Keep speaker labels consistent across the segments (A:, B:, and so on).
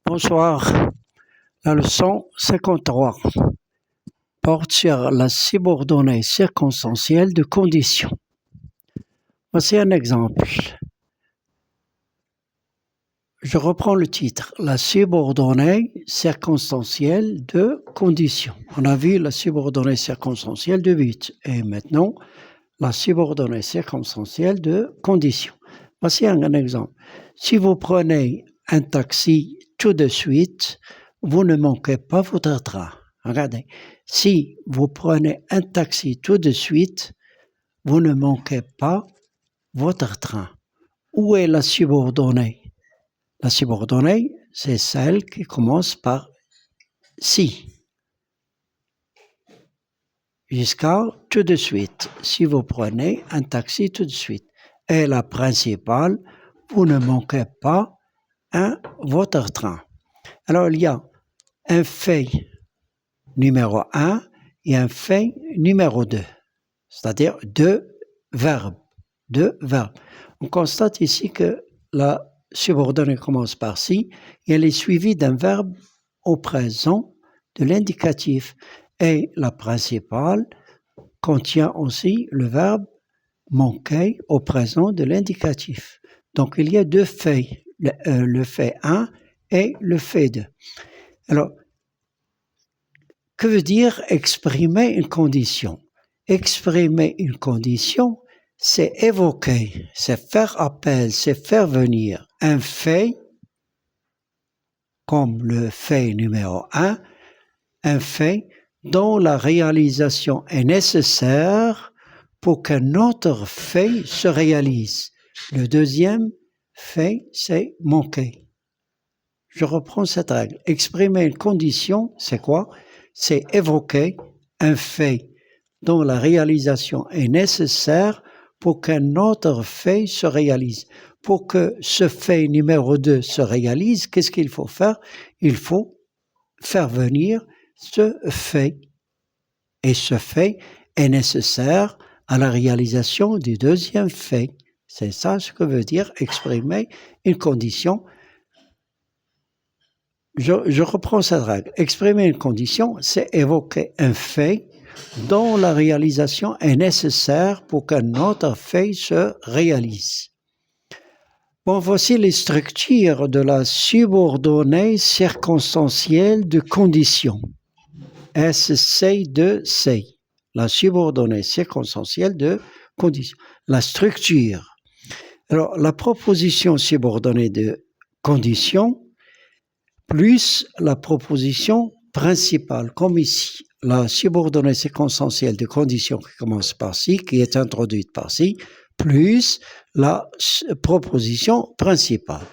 A: Bonsoir. La leçon 53 porte sur la subordonnée circonstancielle de condition. Voici un exemple. Je reprends le titre. La subordonnée circonstancielle de condition. On a vu la subordonnée circonstancielle de but. Et maintenant, la subordonnée circonstancielle de condition. Voici un exemple. Si vous prenez un taxi tout de suite, vous ne manquez pas votre train. Regardez, si vous prenez un taxi tout de suite, vous ne manquez pas votre train. Où est la subordonnée? La subordonnée, c'est celle qui commence par si. Jusqu'à tout de suite, si vous prenez un taxi tout de suite. Et la principale, vous ne manquez pas votre train. Alors, il y a un fait numéro 1 et un fait numéro 2, c'est-à-dire deux verbes. On constate ici que la subordonnée commence par si et elle est suivie d'un verbe au présent de l'indicatif. Et la principale contient aussi le verbe manquer au présent de l'indicatif. Donc, il y a deux faits, le fait 1 et le fait 2. Alors, que veut dire exprimer une condition? Exprimer une condition, c'est évoquer, c'est faire appel, c'est faire venir un fait, comme le fait numéro 1, un fait dont la réalisation est nécessaire pour qu'un autre fait se réalise. Le deuxième fait, c'est manquer. Je reprends cette règle. Exprimer une condition, c'est quoi? C'est évoquer un fait dont la réalisation est nécessaire pour qu'un autre fait se réalise. Pour que ce fait numéro 2 se réalise, qu'est-ce qu'il faut faire? Il faut faire venir ce fait. Et ce fait est nécessaire à la réalisation du deuxième fait. C'est ça ce que veut dire exprimer une condition. Je reprends cette règle. Exprimer une condition, c'est évoquer un fait dont la réalisation est nécessaire pour qu'un autre fait se réalise. Bon, voici les structures de la subordonnée circonstancielle de condition. SC2C. La subordonnée circonstancielle de condition. La structure. Alors, la proposition subordonnée de condition plus la proposition principale, comme ici, la subordonnée circonstancielle de condition qui commence par si, qui est introduite par si, plus la proposition principale.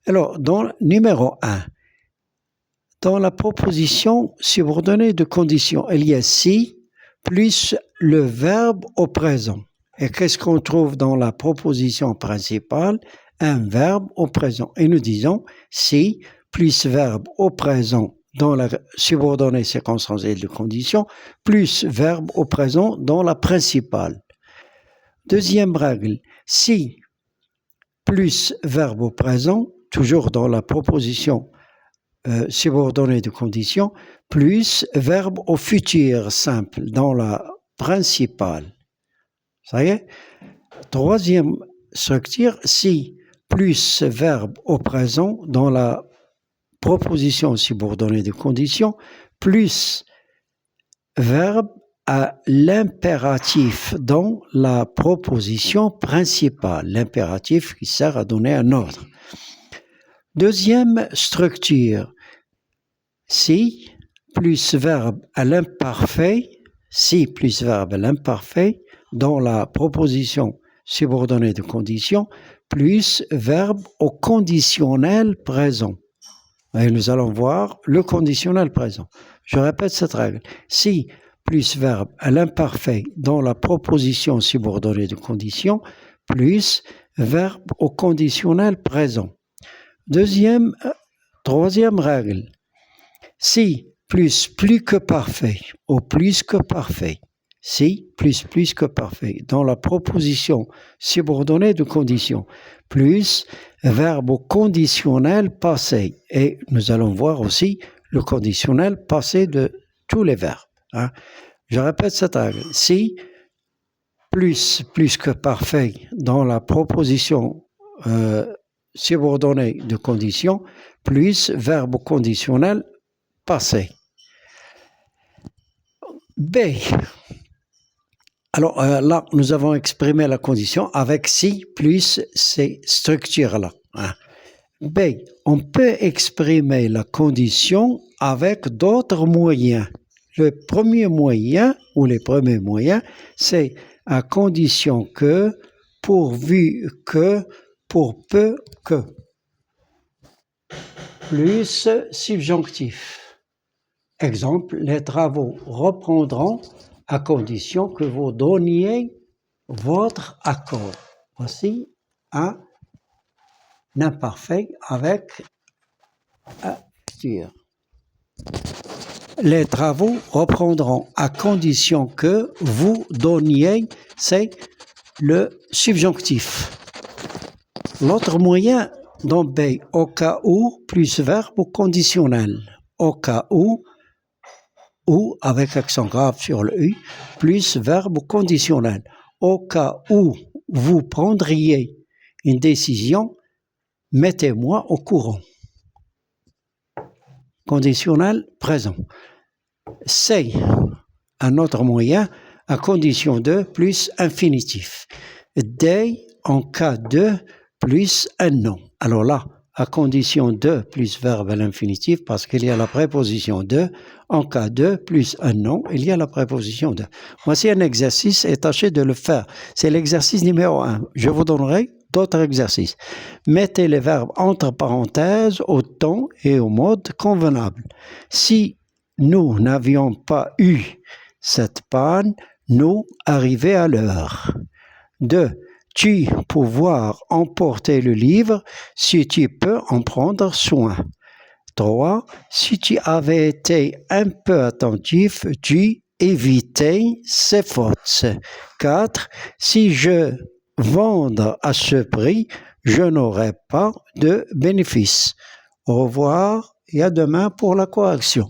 A: Alors, dans le numéro 1, dans la proposition subordonnée de condition, il y a si plus le verbe au présent. Et qu'est-ce qu'on trouve dans la proposition principale? Un verbe au présent. Et nous disons si plus verbe au présent dans la subordonnée circonstancielle de condition, plus verbe au présent dans la principale. Deuxième règle, si plus verbe au présent, toujours dans la proposition subordonnée de condition, plus verbe au futur simple dans la principale. Ça y est? Troisième structure, si plus verbe au présent dans la proposition subordonnée de condition, plus verbe à l'impératif dans la proposition principale, l'impératif qui sert à donner un ordre. Deuxième structure, si plus verbe à l'imparfait, si plus verbe à l'imparfait dans la proposition subordonnée de condition, plus verbe au conditionnel présent. Et nous allons voir le conditionnel présent. Je répète cette règle. Si plus verbe à l'imparfait dans la proposition subordonnée de condition, plus verbe au conditionnel présent. Troisième règle. Si plus que parfait ou plus que parfait. si plus que parfait. Dans la proposition subordonnée de condition, plus verbe conditionnel passé. Et nous allons voir aussi le conditionnel passé de tous les verbes. Hein. Je répète cette règle. Si plus que parfait dans la proposition subordonnée de condition, plus verbe conditionnel passé. B. Alors là, nous avons exprimé la condition avec si plus ces structures-là. Hein. B. On peut exprimer la condition avec d'autres moyens. Le premier moyen, ou les premiers moyens, c'est à condition que, pourvu que, pour peu que. Plus subjonctif. Exemple, les travaux reprendront à condition que vous donniez votre accord. Voici un imparfait avec un futur. Les travaux reprendront à condition que vous donniez, c'est le subjonctif. L'autre moyen dans B, au cas où, plus verbe conditionnel. Au cas où, ou avec accent grave sur le U, plus verbe conditionnel. Au cas où vous prendriez une décision, mettez-moi au courant. Conditionnel présent. C'est un autre moyen à condition de plus infinitif. Des en cas de plus un nom. Alors là, à condition de plus verbe à l'infinitif, parce qu'il y a la préposition de, en cas de plus un nom, il y a la préposition de. Voici un exercice et tâchez de le faire. C'est l'exercice numéro 1. Je vous donnerai d'autres exercices. Mettez les verbes entre parenthèses au temps et au mode convenable. Si nous n'avions pas eu cette panne, nous arriver à l'heure. 2. Tu pouvoir emporter le livre si tu peux en prendre soin. 3. Si tu avais été un peu attentif, tu évitais ces fautes. 4. Si je vends à ce prix, je n'aurai pas de bénéfice. Au revoir et à demain pour la correction.